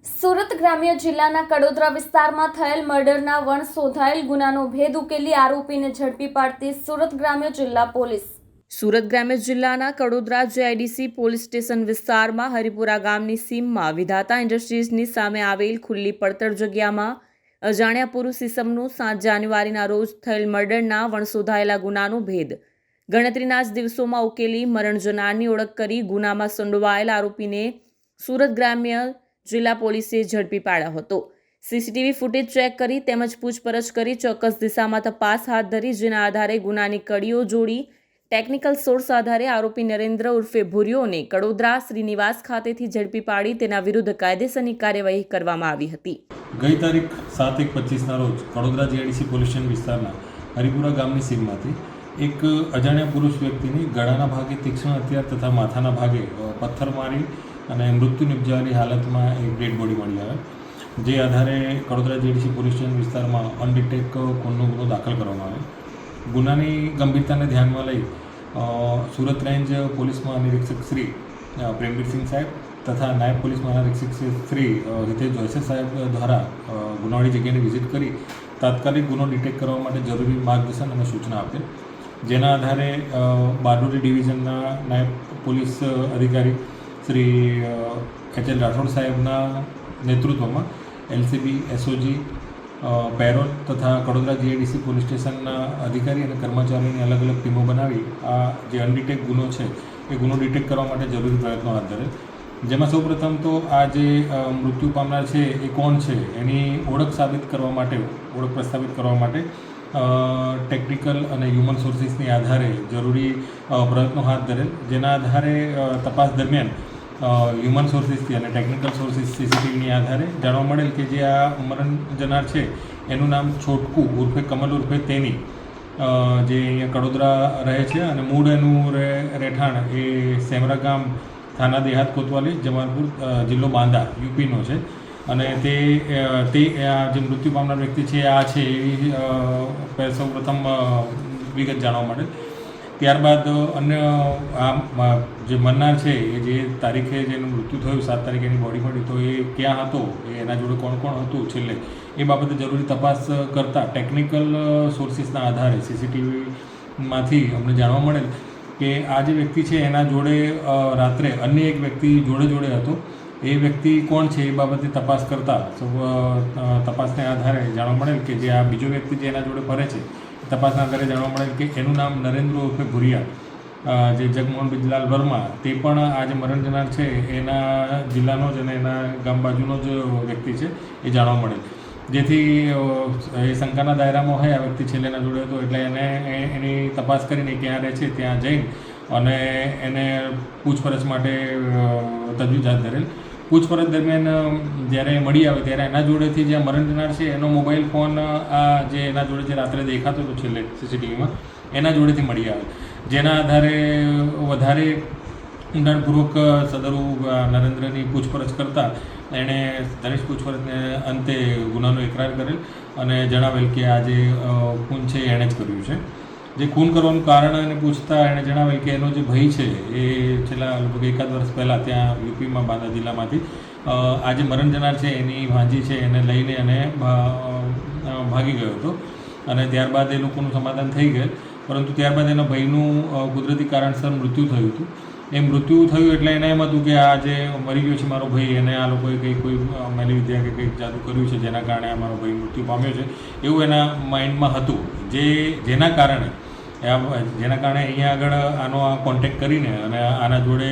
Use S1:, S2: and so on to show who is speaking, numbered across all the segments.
S1: સુરત ગ્રામ્ય જિલ્લાના કડોદરા વિસ્તારમાં થયેલ મર્ડરના વણશોધાયેલ ગુનાનો ભેદ ઉકેલી આરોપીને ઝડપી પાડતી સુરત ગ્રામ્ય જિલ્લા પોલીસ. સુરત ગ્રામ્ય જિલ્લાના કડોદરા JIDC પોલીસ સ્ટેશન વિસ્તારમાં હરિપુરા ગામની સીમમાં વિધાતા ઇન્ડસ્ટ્રીઝની સામે આવેલ ખુલ્લી પડતર જગ્યામાં અજાણ્યા પુરુષ ઈસમનું 7 જાન્યુઆરીના રોજ થયેલ મર્ડરના વણશોધાયેલા ગુનાનો ભેદ ગણતરીના જ દિવસોમાં ઉકેલી મરણ જનારની ઓળખ કરી ગુનામાં સંડોવાયેલ આરોપીને સુરત ગ્રામ્ય જિલ્લા પોલીસે ઝડપી પાડ્યો હતો. CCTV ફૂટેજ ચેક કરી તેમજ પૂછપરછ કરી ચોક્કસ દિશામાં તપાસ હાથ ધરી, જેના આધારે ગુનાની કડીઓ જોડી ટેકનિકલ સોર્સ આધારે આરોપી નરેન્દ્ર ઉર્ફે ભુરિયોને કડોદરા શ્રીનિવાસ ખાતેથી ઝડપી પાડી તેના વિરુદ્ધ કાયદેસરની કાર્યવાહી કરવામાં આવી હતી.
S2: ગઈ તારીખ 7/1/25ના રોજ કડોદરા JIDC પોલીસ સ્ટેશન વિસ્તારના હરિપુરા ગામની સીમમાંથી એક અજાણ્યા પુરુષ વ્યક્તિની ગળાના ભાગે તીક્ષ્ણ હથિયાર તથા માથાના ભાગે પથ્થર મારી અને મૃત્યુ નિપજાવેલી હાલતમાં એક ડેડ બોડી મળી આવે, જે આધારે કડોદરા JIDC પોલીસ સ્ટેશન વિસ્તારમાં અનડિટેક ખૂનનો ગુનો દાખલ કરવામાં આવે. ગુનાની ગંભીરતાને ધ્યાનમાં લઈ સુરત રેન્જ પોલીસ મહાનિરીક્ષક શ્રી પ્રેમવીરસિંહ સાહેબ તથા નાયબ પોલીસ મહાનિરીક્ષક શ્રી હિતેશ જોયસે સાહેબ દ્વારા ગુનાવાળી જગ્યાની વિઝિટ કરી તાત્કાલિક ગુનો ડિટેક્ટ કરવા માટે જરૂરી માર્ગદર્શન અને સૂચના આપેલ, જેના આધારે બારડોલી ડિવિઝનના નાયબ પોલીસ અધિકારી શ્રી HL રાઠોડ સાહેબના નેતૃત્વમાં LCB, SOG, પેરોલ તથા કડોદરા JIDC પોલીસ સ્ટેશનના અધિકારી અને કર્મચારીઓની અલગ અલગ ટીમો બનાવી આ જે અનડિટેક ગુનો છે એ ગુનો ડિટેક્ટ કરવા માટે જરૂરી પ્રયત્નો હાથ ધરેલ, જેમાં સૌપ્રથમ તો આ જે મૃત્યુ પામનાર છે એ કોણ છે એની ઓળખ પ્રસ્થાપિત કરવા માટે ટેકનિકલ અને હ્યુમન સોર્સિસની આધારે જરૂરી પ્રયત્નો હાથ ધરેલ, જેના આધારે તપાસ દરમિયાન હ્યુમન સોર્સિસથી અને ટેકનિકલ સોર્સિસ CCTVની આધારે જાણવા મળેલ કે જે આ મરણ જનાર છે એનું નામ છોટકુ ઉર્ફે કમલ ઉર્ફે તેની, જે અહીંયા કડોદરા રહે છે અને મૂળ એનું રહેઠાણ એ સેમરા ગામ, થાના દેહાત કોતવાલી, જમાલપુર, જિલ્લો બાંદા, UPનો છે. અને તે આ જે મૃત્યુ પામનાર વ્યક્તિ છે આ છે એવી સૌ પ્રથમ વિગત જાણવા મળે. ત્યારબાદ અન્ય આ જે મરનાર છે એ જે તારીખે જેનું મૃત્યુ થયું 7 તારીખે એની બોડી મળી, તો એ ક્યાં હતો, એના જોડે કોણ કોણ હતું છેલ્લે, એ બાબતે જરૂરી તપાસ કરતાં ટેકનિકલ સોર્સિસના આધારે CCTVમાંથી અમને જાણવા મળેલ કે આ જે વ્યક્તિ છે એના જોડે રાત્રે અન્ય એક વ્યક્તિ જોડે હતો. એ વ્યક્તિ કોણ છે એ બાબતે તપાસ કરતાં તપાસને આધારે જાણવા મળેલ કે જે આ બીજો વ્યક્તિ જે એના જોડે ફરે છે તપાસના આધારે જાણવા મળેલ કે એનું નામ નરેન્દ્ર ઉર્ફે ભુરિયા, જે જગમોહન બિજલાલ વર્મા, તે પણ આ જે મરણ જનાર છે એના જિલ્લાનો જ અને એના ગામ બાજુનો જ વ્યક્તિ છે એ જાણવા મળેલ, જેથી એ શંકાના દાયરામાં હોય આ વ્યક્તિ છેલ્લે એના જોડે હતો, એટલે એને એની તપાસ કરીને ક્યાં રહે છે ત્યાં જઈને અને એને પૂછપરછ માટે તજવીજ હાથ ધરેલ. પૂછપરછ દરમિયાન જ્યારે મળી આવે ત્યારે એના જોડેથી જે મરણ જનાર છે એનો મોબાઈલ ફોન આ જે એના જોડે જે રાત્રે દેખાતો હતો છેલ્લે CCTVમાં એના જોડેથી મળી આવે, જેના આધારે વધારે ઊંડાણપૂર્વક સદરુ નરેન્દ્રની પૂછપરછ કરતાં એણે દરેક પૂછપરછને અંતે ગુનાનો ઇકરાર કરેલ અને જણાવેલ કે આ જે ખૂન છે એણે જ કર્યું છે. જે ખૂન કરવાનું કારણ એને પૂછતા એણે જણાવેલ કે એનો જે ભાઈ છે એ છેલ્લા લગભગ 1 વર્ષ પહેલાં ત્યાં UPમાં બાંદા જિલ્લામાંથી આ જે મરણ જનાર છે એની ભાંજી છે એને લઈને અને ભાગી ગયો હતો અને ત્યારબાદ એ લોકોનું સમાધાન થઈ ગયેલ, પરંતુ ત્યારબાદ એના ભાઈનું કુદરતી કારણસર મૃત્યુ થયું હતું. એ મૃત્યુ થયું એટલે એને એમ હતું કે આ જે મરી ગયો છે મારો ભાઈ, એને આ લોકોએ કોઈ મેલી વિદ્યા કે કંઈક જાદુ કર્યું છે જેના કારણે આ મારો ભાઈ મૃત્યુ પામ્યો છે એવું એના માઇન્ડમાં હતું, જેના કારણે અહીંયા આગળ આનો કોન્ટેક્ટ કરીને અને આના જોડે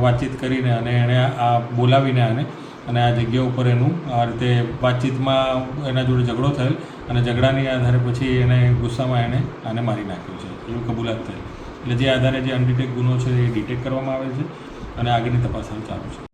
S2: વાતચીત કરીને અને એણે આ બોલાવીને અને આ જગ્યા ઉપર એનું આ રીતે વાતચીતમાં એના જોડે ઝઘડો થયેલ અને ઝઘડાની આધારે પછી એને ગુસ્સામાં એણે આને મારી નાખ્યો છે એવું કબૂલાત થઈ. એટલે જે આધારે જે અનડિટેક ગુનો છે એ ડિટેક્ટ કરવામાં આવે છે અને આગળની તપાસ ચાલુ છે.